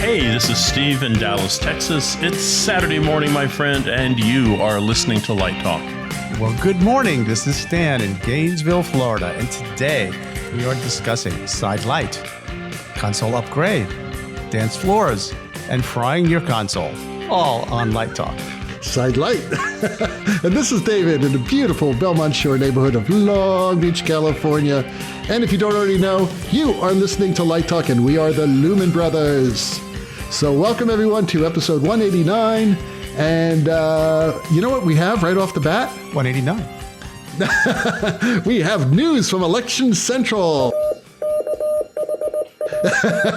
Hey, this is Steve in Dallas, Texas. It's Saturday morning, my friend, and you are listening to Light Talk. Well, good morning. This is Stan in Gainesville, Florida, and today we are discussing Sidelight, console upgrade, dance floors, and frying your console, all on Light Talk. Sidelight. And this is David in the beautiful Belmont Shore neighborhood of Long Beach, California. And if you don't already know, you are listening to Light Talk, and we are the Lumen Brothers. So welcome, everyone, to episode 189. And you know what we have right off the bat? 189. We have news from Election Central.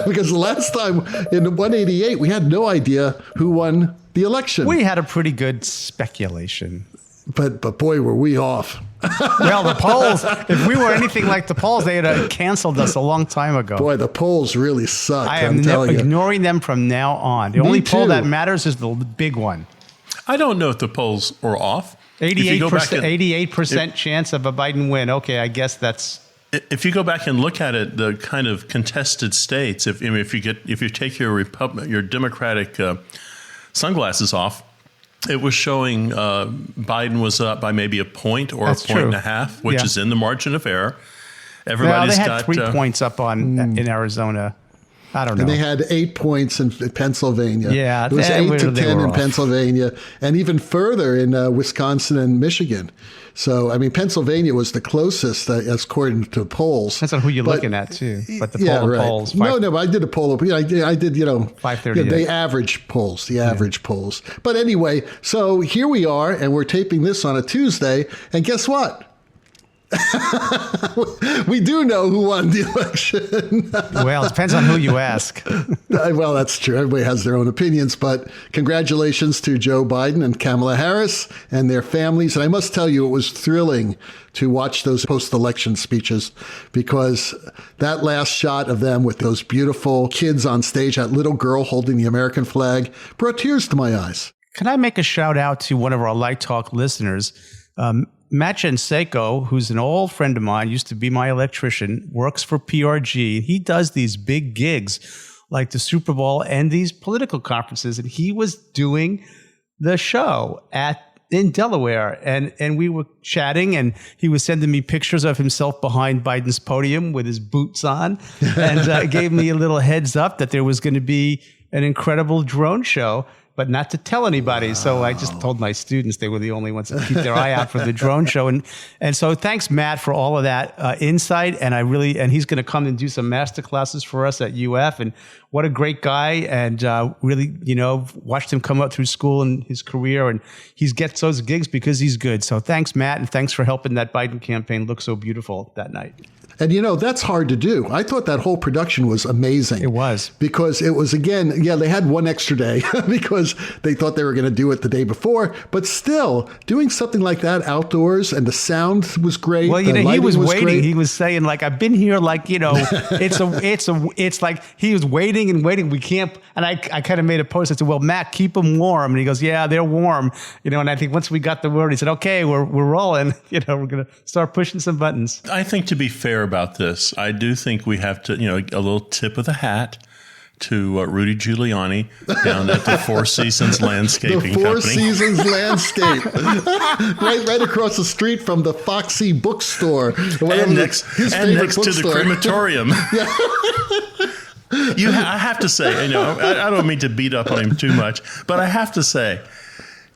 Because the last time in 188, we had no idea who won the election. We had a pretty good speculation. But boy, were we off. Well, the polls, if we were anything like the polls, they had canceled us a long time ago. Boy, the polls really suck. I am ignoring them from now on. The only poll that matters is the big one. I don't know if the polls were off. 88% chance of a Biden win. Okay, I guess that's... If you go back and look at it, the kind of contested states, if you take your Democratic sunglasses off, it was showing Biden was up by maybe a point or a point and a half, which is in the margin of error. Everybody's they had 3 points up in Arizona. I don't know. And they had 8 points in Pennsylvania. Yeah, it was 8 to 10 in Pennsylvania, and even further in Wisconsin and Michigan. So, I mean, Pennsylvania was the closest, as according to polls. Depends on who you're looking at, too. But the polls. No, but I did a poll. I did, 538. The average polls, polls. But anyway, so here we are, and we're taping this on a Tuesday, and guess what? We do know who won the election. Well, it depends on who you ask. Well, that's true. Everybody has their own opinions, but congratulations to Joe Biden and Kamala Harris and their families. And I must tell you, it was thrilling to watch those post-election speeches, because that last shot of them with those beautiful kids on stage, that little girl holding the American flag, brought tears to my eyes. Can I make a shout out to one of our Light Talk listeners? Matt Jenseko, who's an old friend of mine, used to be my electrician, works for PRG. He does these big gigs like the Super Bowl and these political conferences. And he was doing the show in Delaware. And we were chatting, and he was sending me pictures of himself behind Biden's podium with his boots on, and gave me a little heads up that there was going to be an incredible drone show, but not to tell anybody. Wow. So I just told my students they were the only ones that keep their eye out for the drone show. And so thanks, Matt, for all of that insight. And he's going to come and do some master classes for us at UF. And what a great guy. And really, watched him come up through school and his career. And he gets those gigs because he's good. So thanks, Matt. And thanks for helping that Biden campaign look so beautiful that night. And, that's hard to do. I thought that whole production was amazing. It was. Because it was, again, they had one extra day because they thought they were going to do it the day before. But still, doing something like that outdoors, and the sound was great. Well, he was waiting. Great. He was saying, I've been here, it's like he was waiting and waiting. We can't. And I kind of made a post. I said, well, Matt, keep them warm. And he goes, yeah, they're warm. And I think once we got the word, he said, okay, we're rolling. We're going to start pushing some buttons. I think, to be fair about this, I do think we have to, a little tip of the hat to Rudy Giuliani down at the Four Seasons Landscaping Company. The Four Seasons Landscape. right across the street from the Foxy Bookstore. And next to the crematorium. I have to say, I don't mean to beat up on him too much, but I have to say,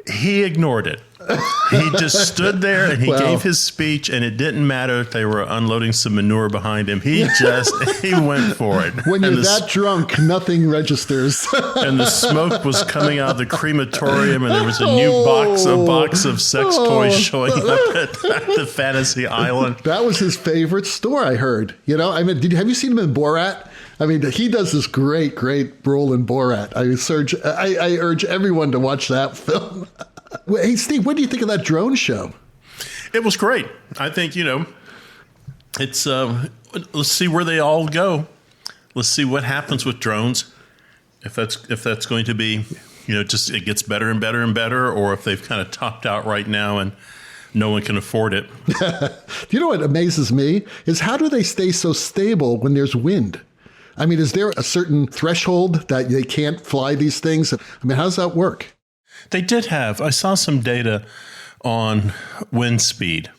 he ignored it. He just stood there and he gave his speech, and it didn't matter if they were unloading some manure behind him. He went for it. When you're that drunk, nothing registers. And the smoke was coming out of the crematorium, and there was a box of sex toys showing up at the Fantasy Island. That was his favorite store, I heard. Have you seen him in Borat? I mean, he does this great role in Borat. I urge everyone to watch that film. Hey, Steve, what do you think of that drone show? It was great. I think, it's let's see where they all go. Let's see what happens with drones. If that's going to be, just it gets better and better and better, or if they've kind of topped out right now and no one can afford it. You know what amazes me is how do they stay so stable when there's wind? I mean, is there a certain threshold that they can't fly these things? I mean, how does that work? They did have, I saw some data on wind speed,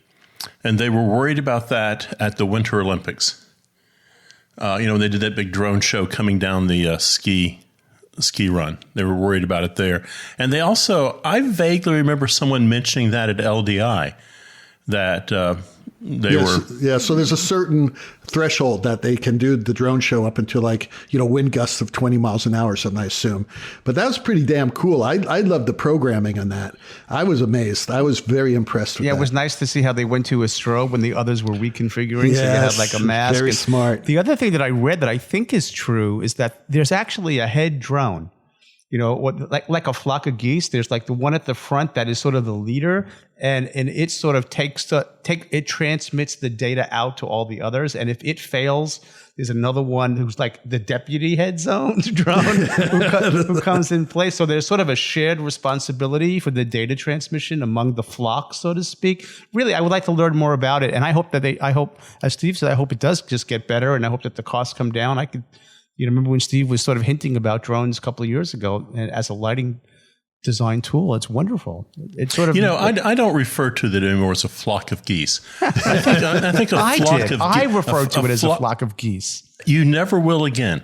and they were worried about that at the Winter Olympics. When they did that big drone show coming down the ski run. They were worried about it there. And they also, I vaguely remember someone mentioning that at LDI, that Yeah, so there's a certain threshold that they can do the drone show up until wind gusts of 20 miles an hour or something, I assume. But that was pretty damn cool. I loved the programming on that. I was amazed. I was very impressed with that. Yeah, it was nice to see how they went to a strobe when the others were reconfiguring. Yes, so you had like a mask. Very smart. The other thing that I read that I think is true is that there's actually a head drone. Like a flock of geese, there's like the one at the front that is sort of the leader, and it sort of it transmits the data out to all the others. And if it fails, there's another one who's like the deputy head zone drone who comes in place. So there's sort of a shared responsibility for the data transmission among the flock, so to speak. Really, I would like to learn more about it, and I hope, as Steve said, I hope it does just get better, and I hope that the costs come down. I could. Remember when Steve was sort of hinting about drones a couple of years ago as a lighting design tool? It's wonderful. It's sort of I don't refer to it anymore as a flock of geese. I think a flock of geese. I refer to it as a flock of geese. You never will again,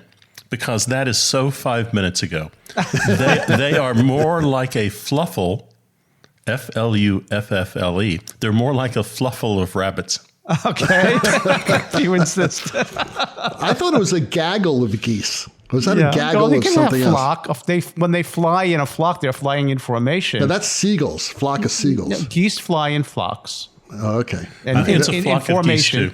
because that is so 5 minutes ago. They are more like a fluffle, F-L-U-F-F-L-E. They're more like a fluffle of rabbits. Okay. You insist. I thought it was a gaggle of geese. Was that a gaggle of something else? When they fly in a flock, they're flying in formation. No, that's seagulls. Flock of seagulls. Geese fly in flocks. Oh, okay. And it's a flock of geese too.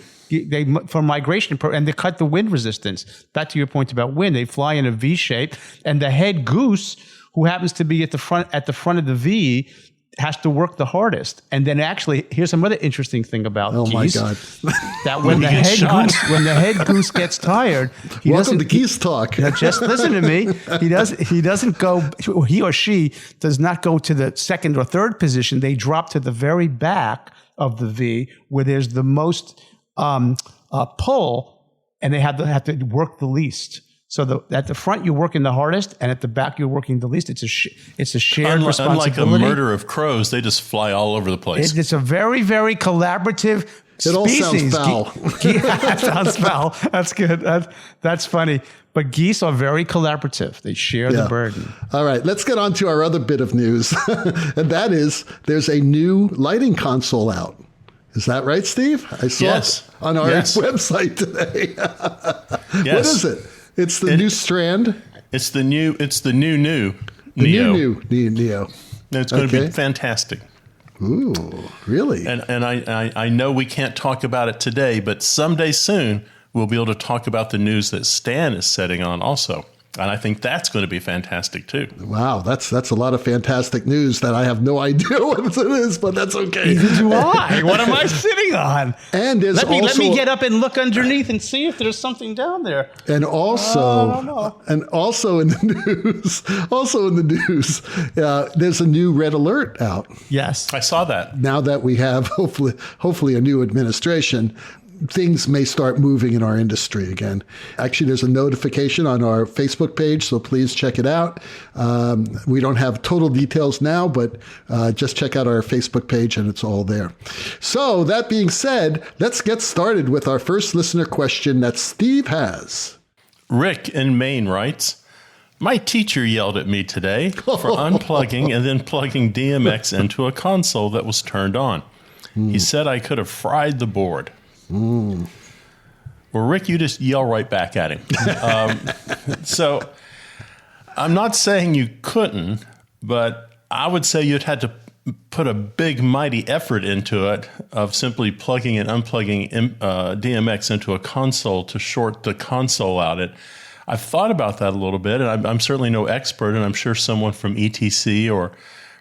For migration, and they cut the wind resistance. Back to your point about wind, they fly in a V shape, and the head goose, who happens to be at the front of the V, has to work the hardest. And then actually, here's some other interesting thing about geese. Oh my God. That when the head goose gets tired, welcome to Geese Talk. Just listen to me. He or she does not go to the second or third position. They drop to the very back of the V where there's the most pull, and they have to work the least. So at the front, you're working the hardest, and at the back, you're working the least. It's a shared responsibility. Unlike a murder of crows, they just fly all over the place. It's a very, very collaborative species. It all sounds foul. That sounds foul. That's good. That's funny. But geese are very collaborative. They share the burden. All right, let's get on to our other bit of news, and that is there's a new lighting console out. Is that right, Steve? I saw it on our website today. What is it? It's the new Strand. It's the new Neo. New Neo. It's going to be fantastic. Ooh, really? And I know we can't talk about it today, but someday soon we'll be able to talk about the news that Stan is setting on also. And I think that's going to be fantastic too. Wow, that's a lot of fantastic news that I have no idea what it is, but that's okay. Neither do I. What am I sitting on? And let me get up and look underneath and see if there's something down there. And also in the news, there's a new red alert out. Yes, I saw that. Now that we have hopefully a new administration, things may start moving in our industry again. Actually, there's a notification on our Facebook page, so please check it out. We don't have total details now, but just check out our Facebook page and it's all there. So that being said, let's get started with our first listener question that Steve has. Rick in Maine writes, my teacher yelled at me today for unplugging and then plugging DMX into a console that was turned on. He said I could have fried the board. Well, Rick, you just yell right back at him. So I'm not saying you couldn't, but I would say you'd had to put a big, mighty effort into it of simply plugging and unplugging DMX into a console to short the console out. I've thought about that a little bit, and I'm certainly no expert, and I'm sure someone from ETC or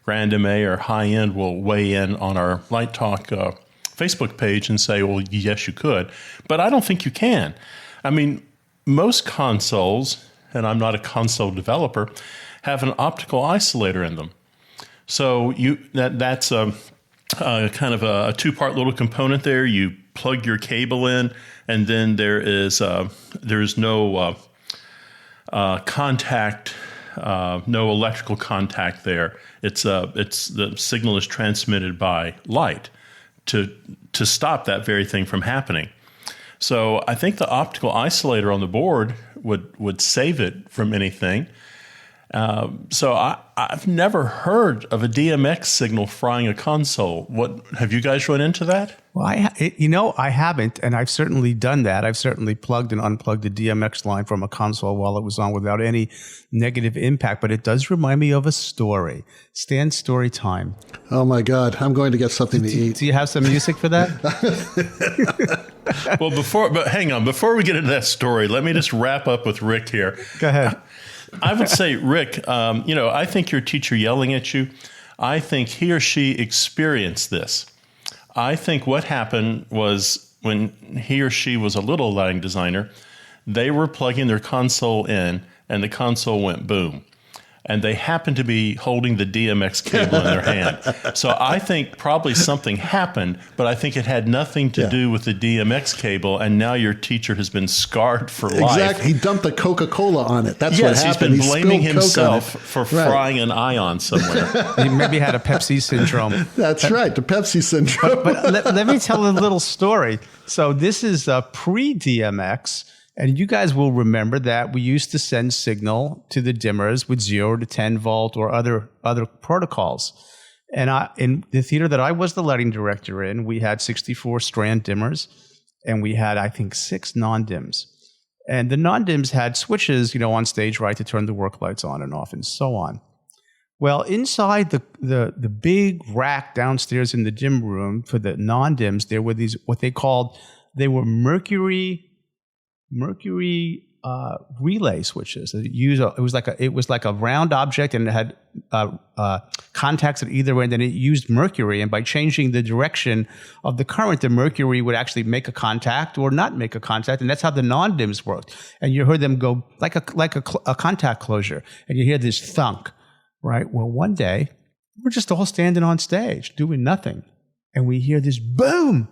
Random A or High End will weigh in on our Light Talk Facebook page and say, well, yes, you could. But I don't think you can. I mean, most consoles, and I'm not a console developer, have an optical isolator in them. So that's a kind of a two-part little component there. You plug your cable in, and then there's no contact, no electrical contact there. It's the signal is transmitted by light to stop that very thing from happening. So I think the optical isolator on the board would save it from anything. So I've never heard of a DMX signal frying a console. What have you guys run into that? Well, I haven't, and I've certainly done that. I've certainly plugged and unplugged the DMX line from a console while it was on without any negative impact. But it does remind me of a story. Stan's story time. Oh my God, I'm going to get something to eat. Do you have some music for that? Well, hang on. Before we get into that story, let me just wrap up with Rick here. Go ahead. I would say, Rick, I think your teacher yelling at you, I think he or she experienced this. I think what happened was when he or she was a little lighting designer, they were plugging their console in and the console went boom. And they happened to be holding the DMX cable in their hand. So I think probably something happened, but I think it had nothing to do with the DMX cable. And now your teacher has been scarred for life. Exactly. He dumped the Coca-Cola on it. That's what happened. He's been blaming himself for frying an ion somewhere. He maybe had a Pepsi syndrome. That's right, the Pepsi syndrome. But let me tell a little story. So this is pre-DMX. And you guys will remember that we used to send signal to the dimmers with 0 to 10 volt or other protocols. And in the theater that I was the lighting director in, we had 64 strand dimmers, and we had, I think, 6 non-dims. And the non-dims had switches, on stage, right, to turn the work lights on and off and so on. Well, inside the big rack downstairs in the dim room for the non-dims, there were these, they were mercury relay switches. It was like a round object, and it had contacts at either end, and it used mercury. And by changing the direction of the current, the mercury would actually make a contact or not make a contact, and that's how the non-dims worked. And you heard them go like a contact closure, and you hear this thunk, right? Well, one day we're just all standing on stage doing nothing, and we hear this boom,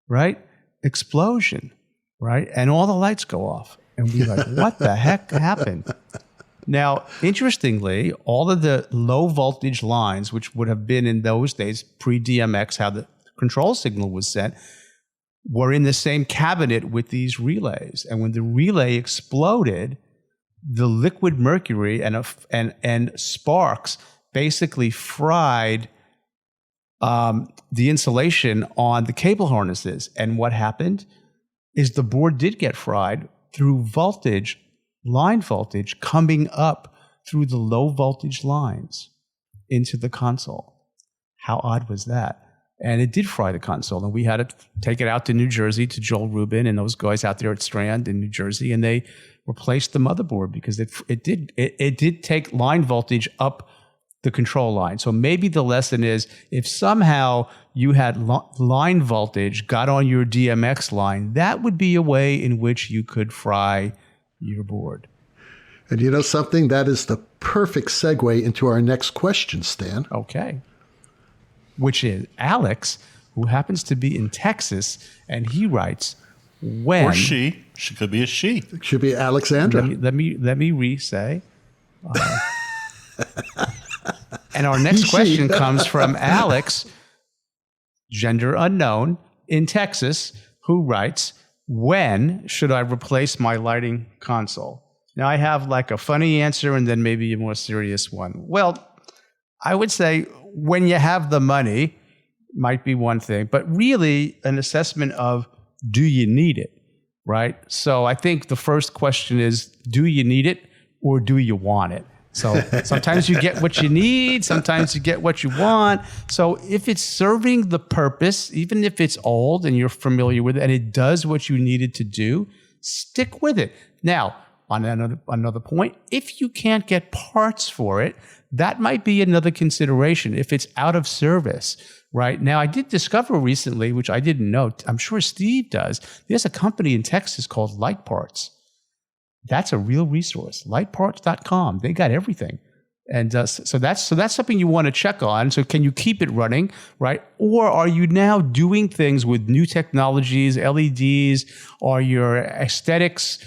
right? Explosion. Right? And all the lights go off. And we're like, what the heck happened? Now, interestingly, all of the low voltage lines, which would have been in those days, pre-DMX, how the control signal was sent, were in the same cabinet with these relays. And when the relay exploded, the liquid mercury and sparks basically fried the insulation on the cable harnesses. And what happened is the board did get fried through line voltage coming up through the low voltage lines into the console. How odd was that? And it did fry the console, and we had to take it out to New Jersey to Joel Rubin and those guys out there at Strand in New Jersey, and they replaced the motherboard because it did take line voltage up the control line. So maybe the lesson is, if somehow you had line voltage got on your DMX line, that would be a way in which you could fry your board. And you know something? That is the perfect segue into our next question, Stan. Okay. Which is Alex, who happens to be in Texas, and he writes, when... Or she. She could be a she. Should be Alexandra. Let me re-say. And our next question comes from Alex, gender unknown, in Texas, who writes, when should I replace my lighting console? Now, I have like a funny answer and then maybe a more serious one. Well, I would say when you have the money might be one thing, but really an assessment of, do you need it, right? So I think the first question is, do you need it or do you want it? So sometimes you get what you need, sometimes you get what you want. So if it's serving the purpose, even if it's old and you're familiar with it and it does what you need it to do, stick with it. Now, on another point, if you can't get parts for it, that might be another consideration if it's out of service, right? Now, I did discover recently, which I didn't know, I'm sure Steve does, there's a company in Texas called Light Parts. That's a real resource. Lightparts.com. They got everything. And so that's something you want to check on. So can you keep it running, right? Or are you now doing things with new technologies, LEDs? Are your aesthetics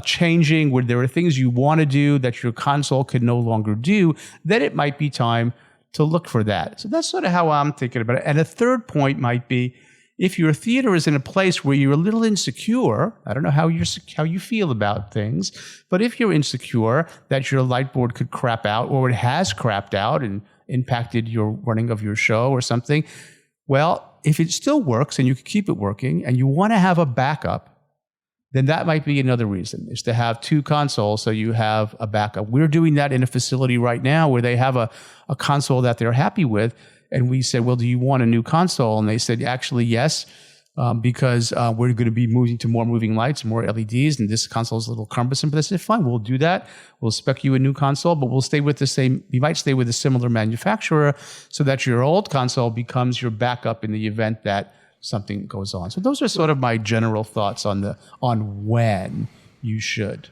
changing, where there are things you want to do that your console can no longer do, then it might be time to look for that. So that's sort of how I'm thinking about it. And a third point might be, if your theater is in a place where you're a little insecure, I don't know how you feel about things, but if you're insecure that your light board could crap out, or it has crapped out and impacted your running of your show or something, well, if it still works and you can keep it working and you want to have a backup, then that might be another reason, is to have two consoles so you have a backup. We're doing that in a facility right now where they have a console that they're happy with. And we said, well, do you want a new console? And they said, actually, yes, because we're going to be moving to more moving lights, more LEDs, and this console is a little cumbersome. But they said, fine, we'll do that. We'll spec you a new console, but we'll stay with the same. You might stay with a similar manufacturer so that your old console becomes your backup in the event that something goes on. So those are sort of my general thoughts on when you should.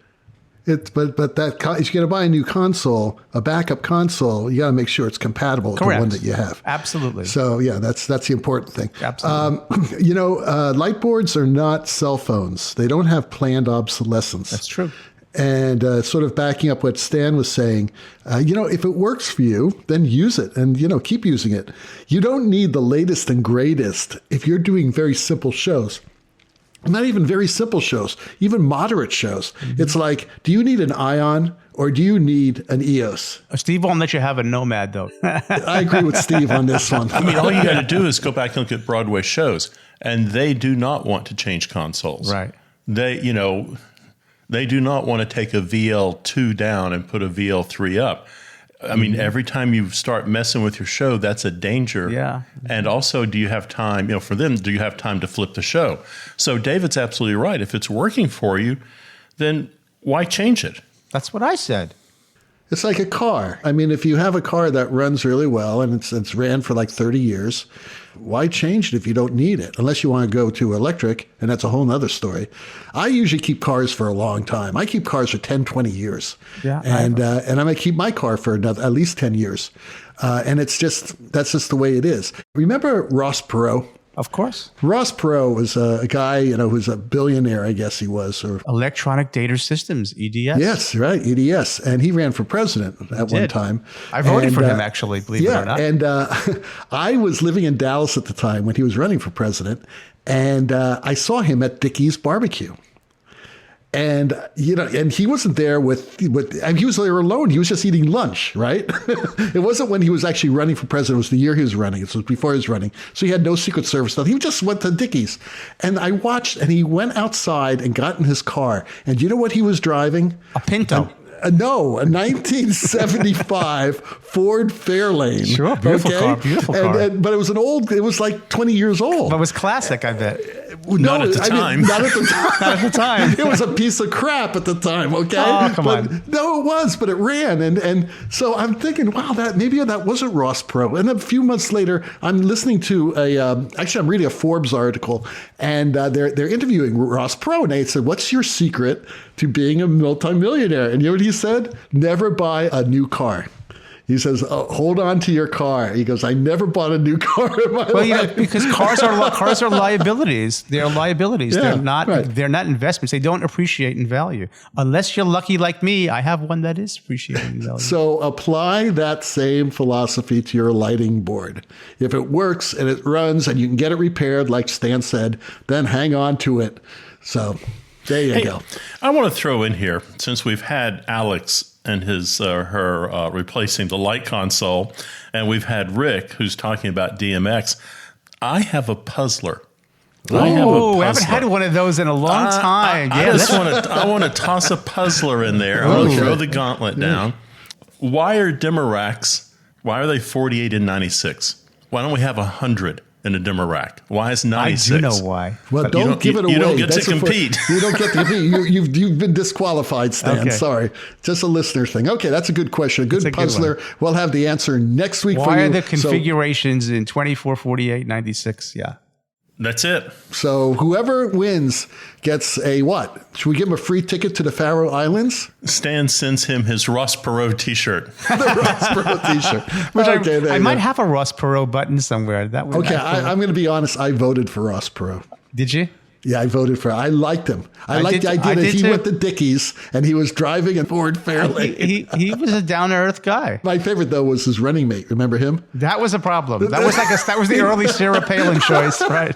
But that if you're going to buy a new console, a backup console, you got to make sure it's compatible with the one that you have. Absolutely. So yeah, that's the important thing. Absolutely. Light boards are not cell phones. They don't have planned obsolescence. That's true. And sort of backing up what Stan was saying, if it works for you, then use it and, keep using it. You don't need the latest and greatest if you're doing very simple shows. Not even very simple shows, even moderate shows. Mm-hmm. It's like, do you need an Ion or do you need an EOS? Steve won't let you have a Nomad, though. I agree with Steve on this one. I mean, all you got to do is go back and look at Broadway shows, and they do not want to change consoles. Right. They do not want to take a VL2 down and put a VL3 up. I mean, every time you start messing with your show, that's a danger. Yeah. And also, do you have time, for them, do you have time to flip the show? So David's absolutely right. If it's working for you, then why change it? That's what I said. It's like a car. I mean, if you have a car that runs really well and it's ran for like 30 years, why change it if you don't need it? Unless you want to go to electric, and that's a whole other story. I usually keep cars for a long time. I keep cars for 10, 20 years. Yeah, and I'm going to keep my car for at least 10 years. And that's just the way it is. Remember Ross Perot? Of course. Ross Perot was a guy, who's a billionaire, I guess he was. Or Electronic Data Systems, EDS. Yes, right, EDS. And he ran for president at one time. I voted for him, actually, believe it or not. And I was living in Dallas at the time when he was running for president, and I saw him at Dickey's Barbecue. And, and he wasn't there he was there alone. He was just eating lunch, right? It wasn't when he was actually running for president. It was the year he was running. It was before he was running. So he had no Secret Service stuff. He just went to Dickey's. And I watched, and he went outside and got in his car. And you know what he was driving? A Pinto. No, a 1975 Ford Fairlane. Sure, beautiful car, beautiful car. But it was like 20 years old. But it was classic, I bet. Not at the time. Not at the time. Not at the time. It was a piece of crap at the time, okay? Oh, come on. No, it was, but it ran. And so I'm thinking, wow, maybe that wasn't Ross Perot. And a few months later, I'm listening to I'm reading a Forbes article, and they're interviewing Ross Perot, and they said, what's your secret to being a multimillionaire? And you know what he said? Never buy a new car. He says, hold on to your car. He goes, I never bought a new car in my life. Because cars are liabilities. They're liabilities. Yeah, they're not investments. They don't appreciate in value. Unless you're lucky like me, I have one that is appreciating in value. So apply that same philosophy to your lighting board. If it works and it runs and you can get it repaired, like Stan said, then hang on to it. So there you go. I want to throw in here, since we've had Alex and her replacing the light console, and we've had Rick, who's talking about DMX. I have a puzzler. I haven't had one of those in a long time. I want to toss a puzzler in there. I want to throw the gauntlet down. Why are dimmer racks? Why are they 48 and 96? Why don't we have 100 in a dimmer rack? Why is 96? I do know why. Well, don't give it away. You don't get to compete. You don't get to compete. You've been disqualified, Stan. Okay. Sorry. Just a listener thing. Okay, that's a good question. A good puzzler. We'll have the answer next week for you. Why are the configurations in 24, 48, 96? Yeah. That's it. So whoever wins gets a what? Should we give him a free ticket to the Faroe Islands? Stan sends him his Ross Perot t-shirt. The Ross Perot t-shirt. I might have a Ross Perot button somewhere. That would I'm going to be honest. I voted for Ross Perot. Did you? Yeah, I voted for. I liked him. I liked the idea that he went to Dickies and he was driving a Ford Fairlaine. He was a down to earth guy. My favorite though was his running mate. Remember him? That was a problem. That was the early Sarah Palin choice, right?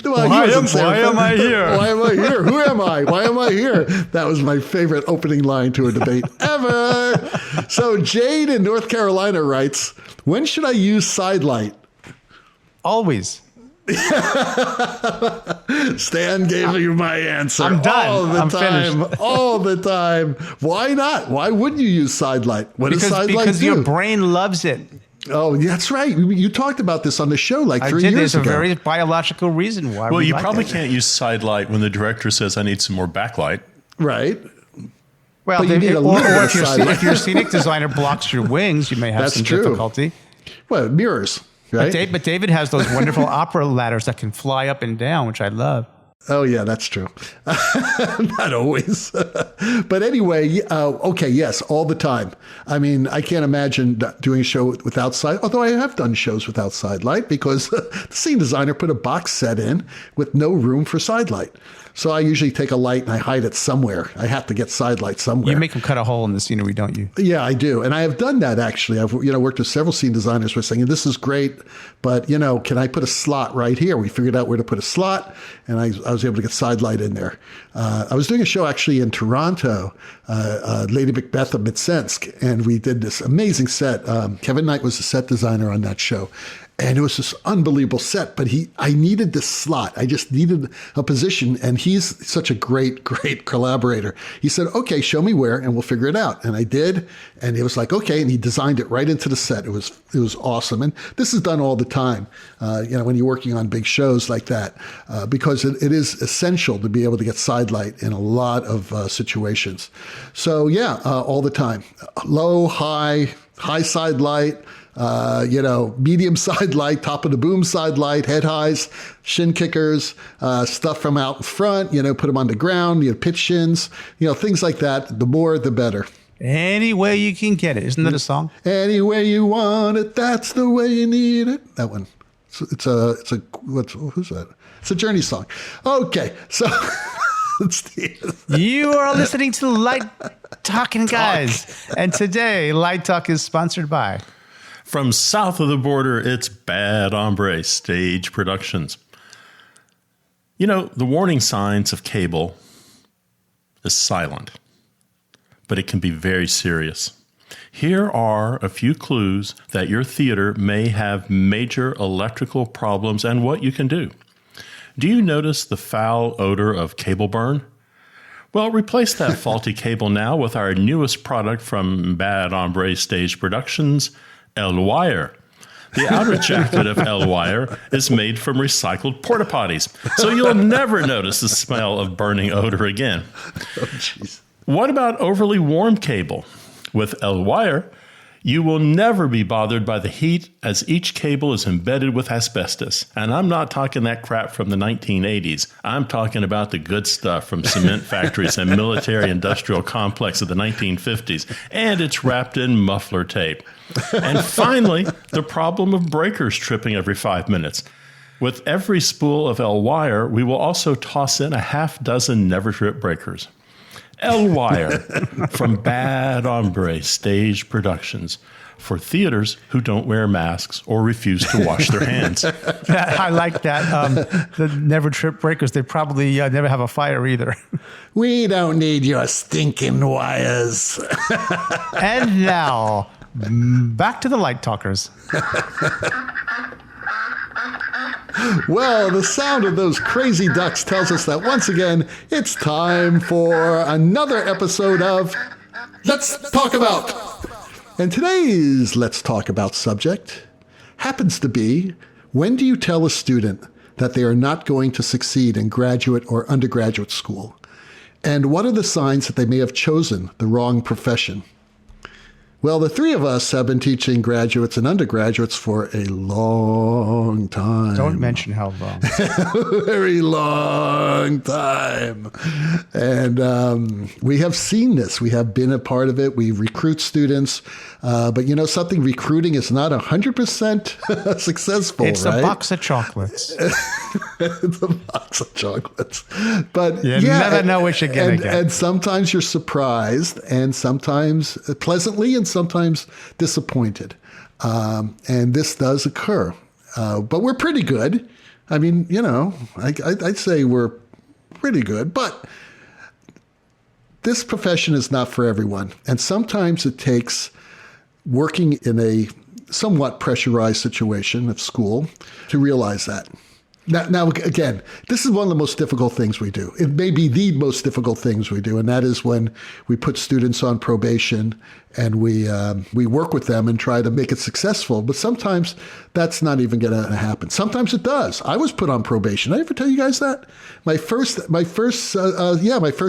Well, why am I here? Why am I here? Who am I? Why am I here? That was my favorite opening line to a debate ever. So Jade in North Carolina writes, "When should I use Sidelight?" Always. Stan gave you my answer. I'm done. All the I'm time. finished. All the time. Why not? Why wouldn't you use Sidelight? What does Sidelight do? Because your brain loves it. Oh, that's right. You talked about this on the show like 3 years ago. There's a very biological reason why. Well, you probably can't use Sidelight when the director says, I need some more backlight. Right. Well, if your scenic designer blocks your wings, you may have some difficulty. Well, mirrors. Right? But David has those wonderful opera ladders that can fly up and down, which I love. Oh, yeah, that's true. Not always. But anyway, okay, yes, all the time. I mean, I can't imagine doing a show without Sidelight, although I have done shows without Sidelight because the scene designer put a box set in with no room for Sidelight. So I usually take a light and I hide it somewhere. I have to get Sidelight somewhere. You make them cut a hole in the scenery, don't you? Yeah, I do. And I have done that, actually. I've worked with several scene designers who are saying, this is great, but, can I put a slot right here? We figured out where to put a slot, and I was able to get Sidelight in there. I was doing a show, actually, in Toronto, Lady Macbeth of Mitsensk, and we did this amazing set. Kevin Knight was the set designer on that show. And it was this unbelievable set, but I needed this slot. I just needed a position, and he's such a great, great collaborator. He said, okay, show me where, and we'll figure it out. And I did, and it was like, okay, and he designed it right into the set. It was awesome. And this is done all the time, when you're working on big shows like that, because it is essential to be able to get Sidelight in a lot of situations. So yeah, all the time. Low, high Sidelight, medium Sidelight, top of the boom Sidelight, head highs, shin kickers, stuff from out in front, put them on the ground, pitch shins, things like that. The more, the better. Any way you can get it. Isn't that a song? Any way you want it, that's the way you need it. That one. Who's that? It's a Journey song. Okay, so you are listening to Light Talking Guys, and today Light Talk is sponsored by. From south of the border, it's Bad Hombre Stage Productions. The warning signs of cable is silent, but it can be very serious. Here are a few clues that your theater may have major electrical problems and what you can do. Do you notice the foul odor of cable burn? Well, replace that faulty cable now with our newest product from Bad Hombre Stage Productions, L-Wire. The outer jacket of L-Wire is made from recycled porta potties, so you'll never notice the smell of burning odor again. Oh, jeez. What about overly warm cable? With L-Wire, you will never be bothered by the heat as each cable is embedded with asbestos. And I'm not talking that crap from the 1980s. I'm talking about the good stuff from cement factories and military industrial complex of the 1950s. And it's wrapped in muffler tape. And finally, the problem of breakers tripping every 5 minutes. With every spool of L-Wire, we will also toss in a half dozen never-trip breakers. L-Wire from Bad Hombre Stage Productions for theaters who don't wear masks or refuse to wash their hands. I like that. The never trip breakers, they probably never have a fire either. We don't need your stinking wires. And now, back to the Light Talkers. Well, the sound of those crazy ducks tells us that once again, it's time for another episode of Let's Talk About. And today's Let's Talk About subject happens to be, when do you tell a student that they are not going to succeed in graduate or undergraduate school? And what are the signs that they may have chosen the wrong profession? Well, the three of us have been teaching graduates and undergraduates for a long time. Don't mention how long. Very long time. And we have seen this. We have been a part of it. We recruit students. But you know something? Recruiting is not 100% successful, It's right? a box of chocolates. It's a box of chocolates. But You never know what you're going to get. And sometimes you're surprised, and sometimes pleasantly, and sometimes disappointed. And this does occur. But we're pretty good. I mean, you know, I'd say we're pretty good. But this profession is not for everyone. And sometimes it takes working in a somewhat pressurized situation of school to realize that. Now, again, this is one of the most difficult things we do. It may be the most difficult things we do, and that is when we put students on probation and we work with them and try to make it successful. But sometimes that's not even going to happen. Sometimes it does. I was put on probation. Did I ever tell you guys that? My first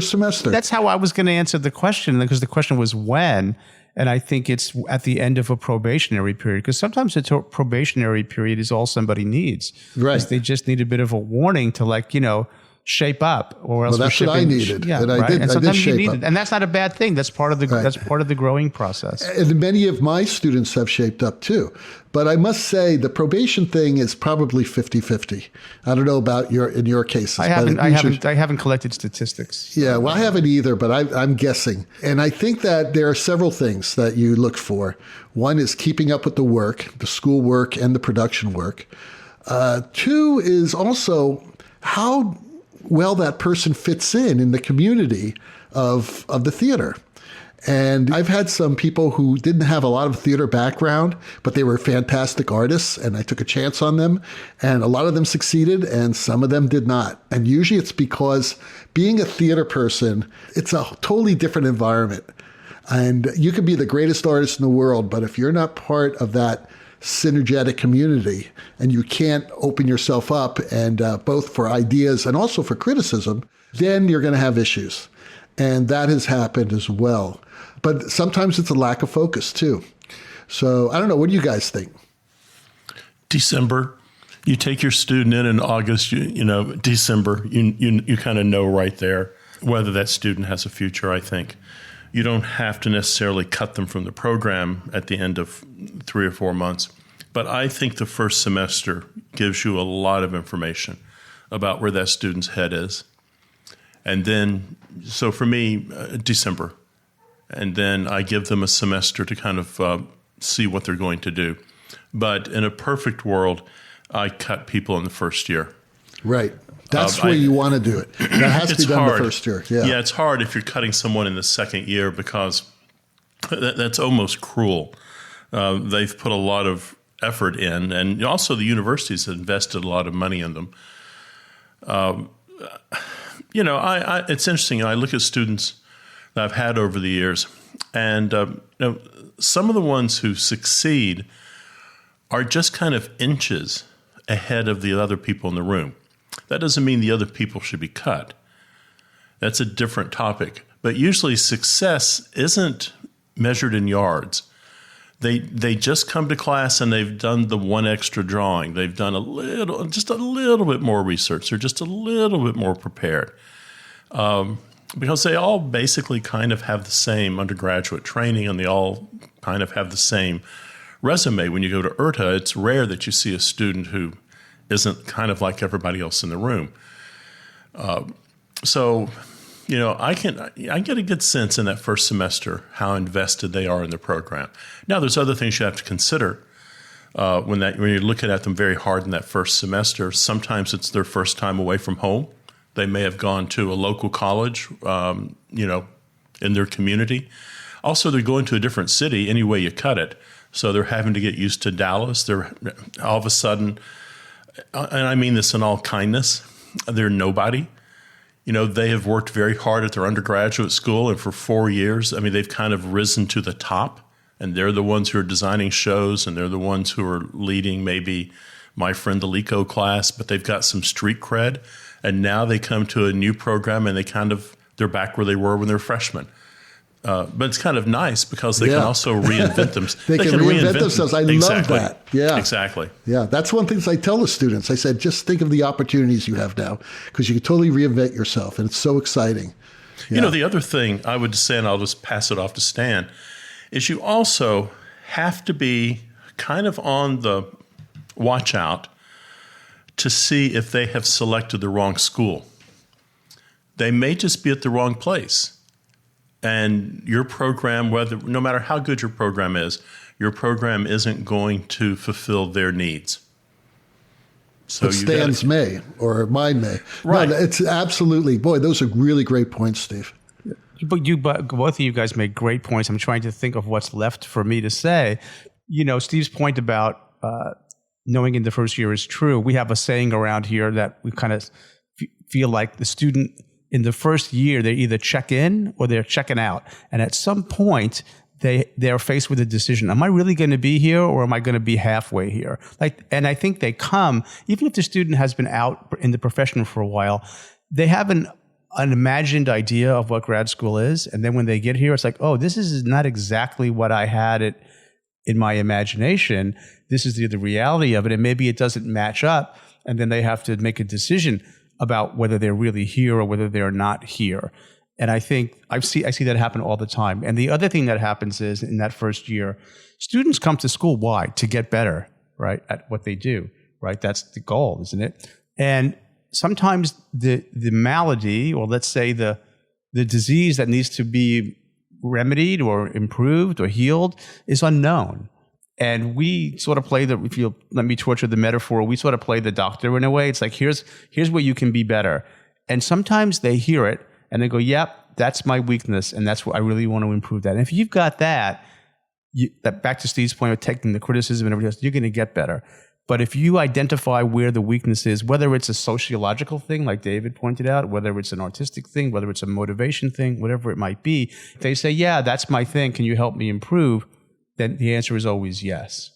semester. That's how I was going to answer the question, because the question was when. And I think it's at the end of a probationary period, because sometimes the probationary period is all somebody needs. Right. They just need a bit of a warning to, like, you know, shape up, or else that's what I needed. Yeah, and right. I did, and I sometimes did you shape need up. it, and that's not a bad thing. That's part of the Right. that's part of the growing process. And many of my students have shaped up too. But I must say the probation thing is probably 50-50. I don't know about in your cases. I haven't collected statistics. Yeah, well, I haven't either, but I'm guessing. And I think that there are several things that you look for. One is keeping up with the work, the school work and the production work. Two is also how well that person fits in the community of the theater. And I've had some people who didn't have a lot of theater background, but they were fantastic artists, and I took a chance on them. And a lot of them succeeded, and some of them did not. And usually it's because being a theater person, it's a totally different environment. And you could be the greatest artist in the world, but if you're not part of that synergetic community and you can't open yourself up, and both for ideas and also for criticism, then you're going to have issues. And that has happened as well. But sometimes it's a lack of focus too. So I don't know. What do you guys think? December, you take your student in August, December, you kind of know right there whether that student has a future, I think. You don't have to necessarily cut them from the program at the end of 3 or 4 months. But I think the first semester gives you a lot of information about where that student's head is. And then, so for me, December. And then I give them a semester to kind of see what they're going to do. But in a perfect world, I cut people in the first year. Right. That's where you want to do it. That has to be done the first year. Yeah, it's hard if you're cutting someone in the second year, because that's almost cruel. They've put a lot of effort in, and also the universities have invested a lot of money in them. It's interesting. I look at students that I've had over the years, and some of the ones who succeed are just kind of inches ahead of the other people in the room. That doesn't mean the other people should be cut. That's a different topic. But usually success isn't measured in yards. They just come to class and they've done the one extra drawing. They've done just a little bit more research. They're just a little bit more prepared. Because they all basically kind of have the same undergraduate training, and they all kind of have the same resume. When you go to IRTA, it's rare that you see a student who isn't kind of like everybody else in the room. I get a good sense in that first semester how invested they are in the program. Now, there's other things you have to consider when you're looking at them very hard in that first semester. Sometimes it's their first time away from home. They may have gone to a local college, in their community. Also, they're going to a different city any way you cut it. So they're having to get used to Dallas. They're all of a sudden, and I mean this in all kindness, they're nobody. They have worked very hard at their undergraduate school, and for 4 years, they've kind of risen to the top, and they're the ones who are designing shows, and they're the ones who are leading maybe my friend the LECO class, but they've got some street cred, and now they come to a new program, and they're back where they were when they were freshmen. But it's kind of nice because they can also reinvent themselves. They can reinvent themselves. I love that. Yeah. Exactly. Yeah. That's one thing I tell the students. I said, just think of the opportunities you have now because you can totally reinvent yourself. And it's so exciting. Yeah. You know, the other thing I would say, and I'll just pass it off to Stan, is you also have to be kind of on the watch out to see if they have selected the wrong school. They may just be at the wrong place. And your program, no matter how good your program is, your program isn't going to fulfill their needs. So but Stan's may, or mine may. Right. No, it's absolutely, boy, those are really great points, Steve. But both of you guys made great points. I'm trying to think of what's left for me to say. You know, Steve's point about knowing in the first year is true. We have a saying around here that we kind of feel like the student in the first year, they either check in or they're checking out. And at some point, they're faced with a decision. Am I really going to be here or am I going to be halfway here? And I think they come, even if the student has been out in the profession for a while, they have an imagined idea of what grad school is. And then when they get here, it's like, oh, this is not exactly what I had it in my imagination. This is the reality of it. And maybe it doesn't match up. And then they have to make a decision about whether they're really here or whether they're not here. And I think I see that happen all the time. And the other thing that happens is in that first year, students come to school, why? To get better, right, at what they do, right? That's the goal, isn't it? And sometimes the malady, or let's say the disease that needs to be remedied or improved or healed is unknown. And we sort of play if you let me torture the metaphor, we sort of play the doctor in a way. It's like, here's where you can be better. And sometimes they hear it and they go, yep, that's my weakness. And that's what I really want to improve that. And if you've got that, back to Steve's point of taking the criticism and everything else, you're going to get better. But if you identify where the weakness is, whether it's a sociological thing, like David pointed out, whether it's an artistic thing, whether it's a motivation thing, whatever it might be, if they say, yeah, that's my thing, can you help me improve? Then the answer is always yes,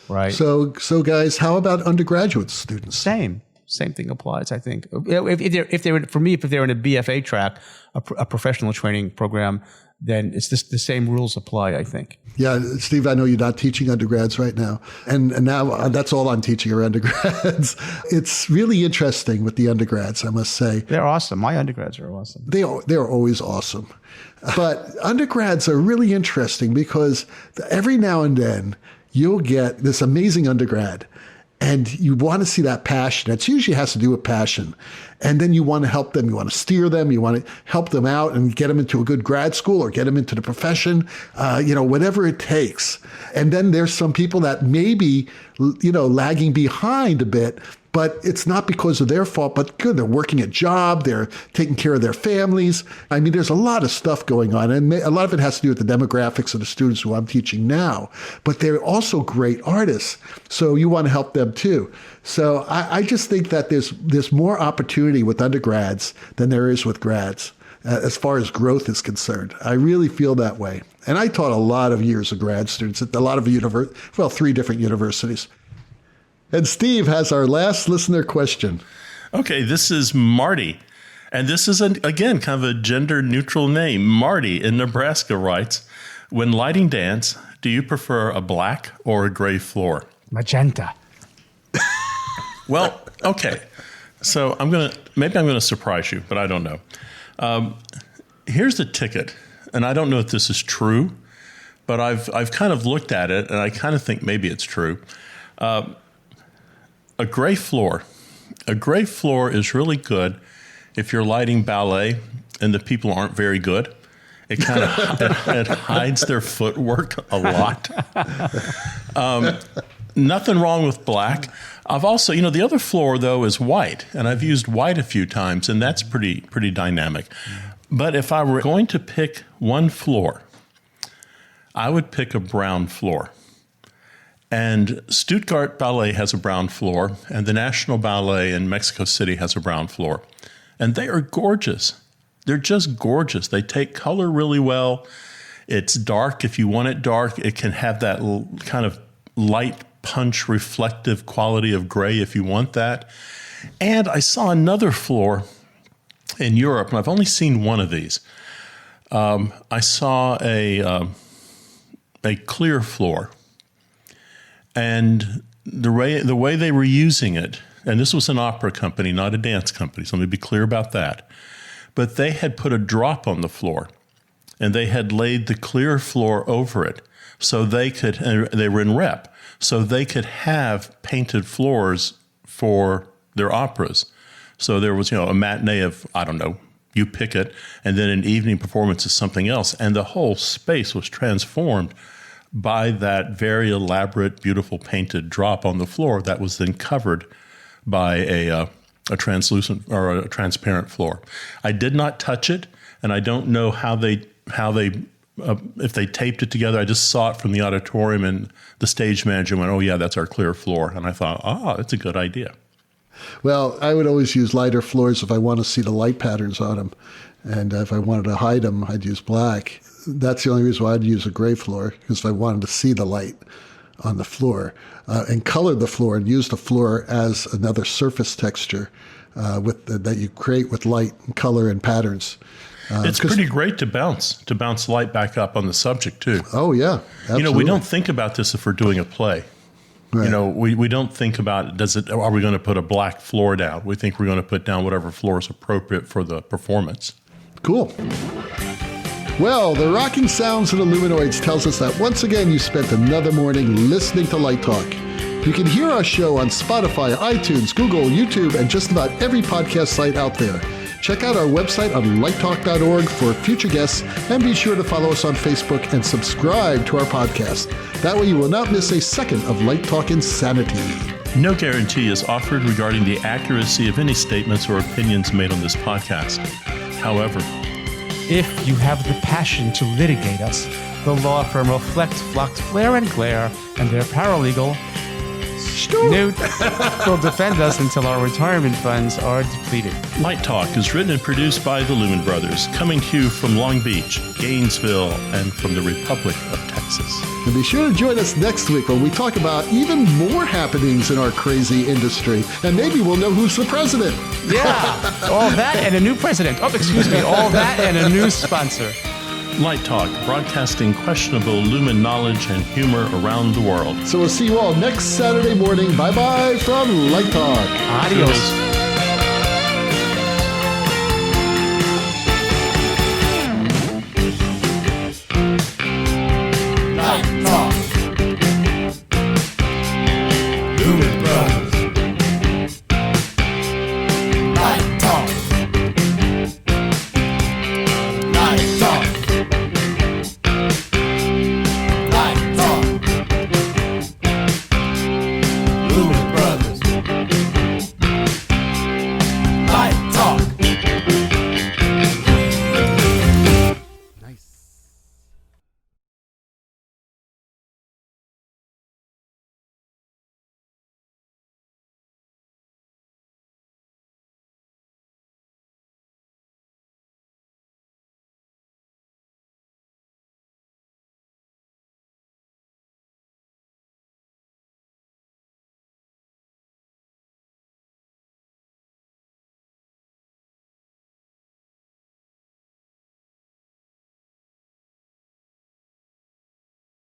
right? So guys, how about undergraduate students? Same thing applies, I think. If they're in a BFA track, a professional training program, then it's the same rules apply, I think. Yeah, Steve, I know you're not teaching undergrads right now. And now that's all I'm teaching are undergrads. It's really interesting with the undergrads, I must say. They're awesome. My undergrads are awesome. They're always awesome. But undergrads are really interesting because every now and then you'll get this amazing undergrad and you want to see that passion. It usually has to do with passion. And then you want to help them. You want to steer them. You want to help them out and get them into a good grad school or get them into the profession, whatever it takes. And then there's some people that may be, lagging behind a bit, but it's not because of their fault, but good. They're working a job. They're taking care of their families. I mean, there's a lot of stuff going on. And a lot of it has to do with the demographics of the students who I'm teaching now. But they're also great artists. So you want to help them too. So I just think that there's more opportunity with undergrads than there is with grads as far as growth is concerned. I really feel that way. And I taught a lot of years of grad students at a lot of 3 different universities. And Steve has our last listener question. Okay, this is Marty. And this is, again, kind of a gender-neutral name. Marty in Nebraska writes, when lighting dance, do you prefer a black or a gray floor? Magenta. Well, okay. So maybe I'm going to surprise you, but I don't know. Here's the ticket, and I don't know if this is true, but I've kind of looked at it, and I kind of think maybe it's true. A gray floor is really good if you're lighting ballet and the people aren't very good. It kind of it hides their footwork a lot. Nothing wrong with black. I've also, the other floor though is white, and I've used white a few times, and that's pretty dynamic. But if I were going to pick one floor, I would pick a brown floor. And Stuttgart Ballet has a brown floor, and the National Ballet in Mexico City has a brown floor. And they are gorgeous. They're just gorgeous. They take color really well. It's dark if you want it dark. It can have that kind of light punch reflective quality of gray if you want that. And I saw another floor in Europe, and I've only seen one of these. I saw a clear floor, and the way they were using it, and this was an opera company, not a dance company, so let me be clear about that. But they had put a drop on the floor, and they had laid the clear floor over it, so they could. And they were in rep, so they could have painted floors for their operas. So there was, a matinee of, I don't know, you pick it, and then an evening performance is something else, and the whole space was transformed by that very elaborate, beautiful painted drop on the floor that was then covered by a translucent or a transparent floor. I did not touch it, and I don't know how they if they taped it together. I just saw it from the auditorium, and the stage manager went, "Oh yeah, that's our clear floor," and I thought, that's a good idea. Well, I would always use lighter floors if I want to see the light patterns on them, and if I wanted to hide them, I'd use black. That's the only reason why I'd use a gray floor, because if I wanted to see the light on the floor, and color the floor and use the floor as another surface texture that you create with light and color and patterns. It's pretty great to bounce light back up on the subject too. Oh yeah, absolutely. We don't think about this if we're doing a play. Right. We don't think about are we going to put a black floor down? We think we're going to put down whatever floor is appropriate for the performance. Cool. Well, the rocking sounds of the Luminoids tells us that once again you spent another morning listening to Light Talk. You can hear our show on Spotify, iTunes, Google, YouTube, and just about every podcast site out there. Check out our website on lighttalk.org for future guests, and be sure to follow us on Facebook and subscribe to our podcast. That way you will not miss a second of Light Talk insanity. No guarantee is offered regarding the accuracy of any statements or opinions made on this podcast. However, if you have the passion to litigate us, the law firm Reflect, Flux, Flare & Glare and their paralegal, Newt, will defend us until our retirement funds are depleted. Light Talk is written and produced by the Lumen Brothers, coming to you from Long Beach, Gainesville, and from the Republic of Texas. And be sure to join us next week when we talk about even more happenings in our crazy industry. And maybe we'll know who's the president. Yeah, all that and a new president. Oh, excuse me, all that and a new sponsor. Light Talk, broadcasting questionable Lumen knowledge and humor around the world. So we'll see you all next Saturday morning. Bye-bye from Light Talk. Adios.